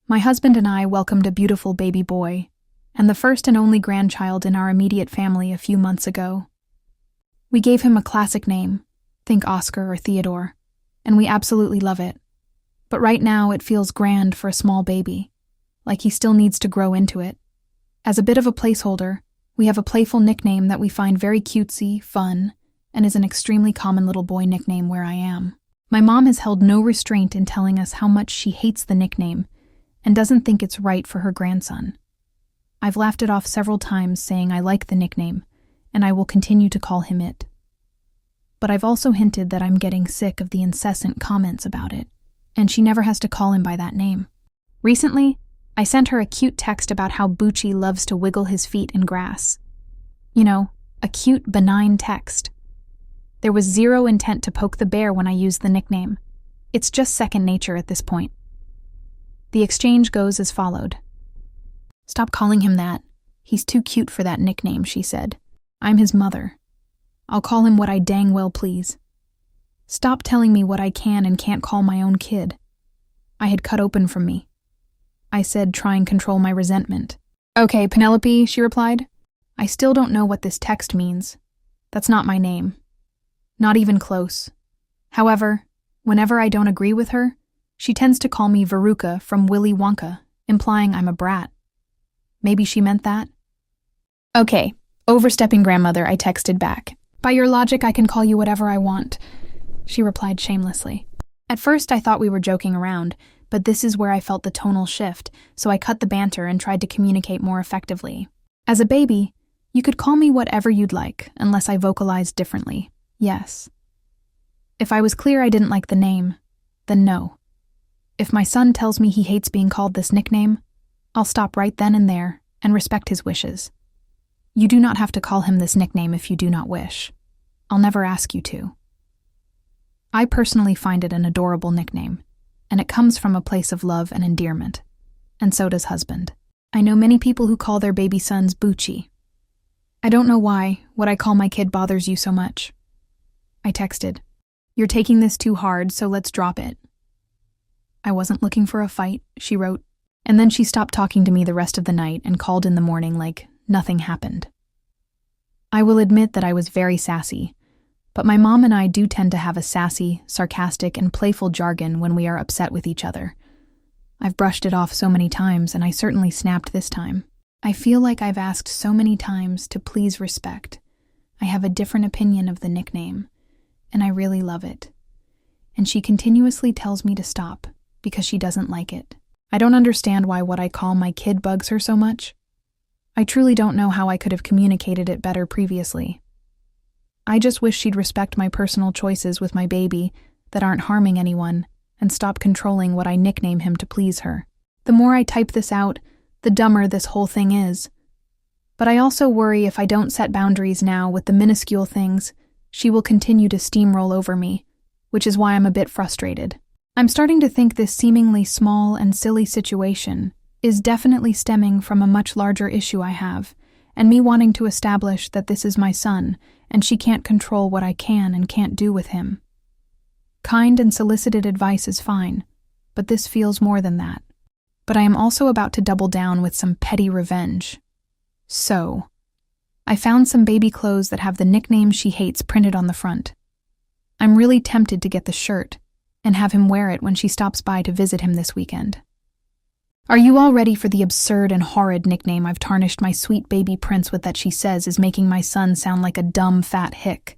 My husband and I welcomed a beautiful baby boy, and the first and only grandchild in our immediate family a few months ago. We gave him a classic name, think Oscar or Theodore, and we absolutely love it. But right now it feels grand for a small baby, like he still needs to grow into it. As a bit of a placeholder, we have a playful nickname that we find very cutesy, fun, and is an extremely common little boy nickname where I am. My mom has held no restraint in telling us how much she hates the nickname and doesn't think it's right for her grandson. I've laughed it off several times, saying I like the nickname, and I will continue to call him it. But I've also hinted that I'm getting sick of the incessant comments about it, and she never has to call him by that name. Recently, I sent her a cute text about how Bucci loves to wiggle his feet in grass. You know, a cute, benign text. There was zero intent to poke the bear when I used the nickname. It's just second nature at this point. The exchange goes as followed. "Stop calling him that. He's too cute for that nickname," she said. "I'm his mother. I'll call him what I dang well please. Stop telling me what I can and can't call my own kid." I had cut open from me. I said, try and control my resentment. "Okay, Penelope," she replied. "I still don't know what this text means. That's not my name. Not even close. However, whenever I don't agree with her, she tends to call me Veruca from Willy Wonka, implying I'm a brat. Maybe she meant that?" "Okay, overstepping grandmother," I texted back. "By your logic, I can call you whatever I want," she replied shamelessly. At first, I thought we were joking around, but this is where I felt the tonal shift, so I cut the banter and tried to communicate more effectively. "As a baby, you could call me whatever you'd like, unless I vocalized differently. Yes. If I was clear I didn't like the name, then no. If my son tells me he hates being called this nickname, I'll stop right then and there and respect his wishes. You do not have to call him this nickname if you do not wish. I'll never ask you to." I personally find it an adorable nickname, and it comes from a place of love and endearment. And so does husband. I know many people who call their baby sons Bucci. "I don't know why what I call my kid bothers you so much." I texted, "You're taking this too hard, so let's drop it." "I wasn't looking for a fight," she wrote. And then she stopped talking to me the rest of the night and called in the morning like nothing happened. I will admit that I was very sassy, but my mom and I do tend to have a sassy, sarcastic, and playful jargon when we are upset with each other. I've brushed it off so many times, and I certainly snapped this time. I feel like I've asked so many times to please respect. I have a different opinion of the nickname, and I really love it. And she continuously tells me to stop because she doesn't like it. I don't understand why what I call my kid bugs her so much. I truly don't know how I could have communicated it better previously. I just wish she'd respect my personal choices with my baby that aren't harming anyone and stop controlling what I nickname him to please her. The more I type this out, the dumber this whole thing is. But I also worry if I don't set boundaries now with the minuscule things, she will continue to steamroll over me, which is why I'm a bit frustrated. I'm starting to think this seemingly small and silly situation is definitely stemming from a much larger issue I have, and me wanting to establish that this is my son, and she can't control what I can and can't do with him. Kind and solicited advice is fine, but this feels more than that. But I am also about to double down with some petty revenge. So, I found some baby clothes that have the nickname she hates printed on the front. I'm really tempted to get the shirt and have him wear it when she stops by to visit him this weekend. Are you all ready for the absurd and horrid nickname I've tarnished my sweet baby prince with that she says is making my son sound like a dumb fat hick?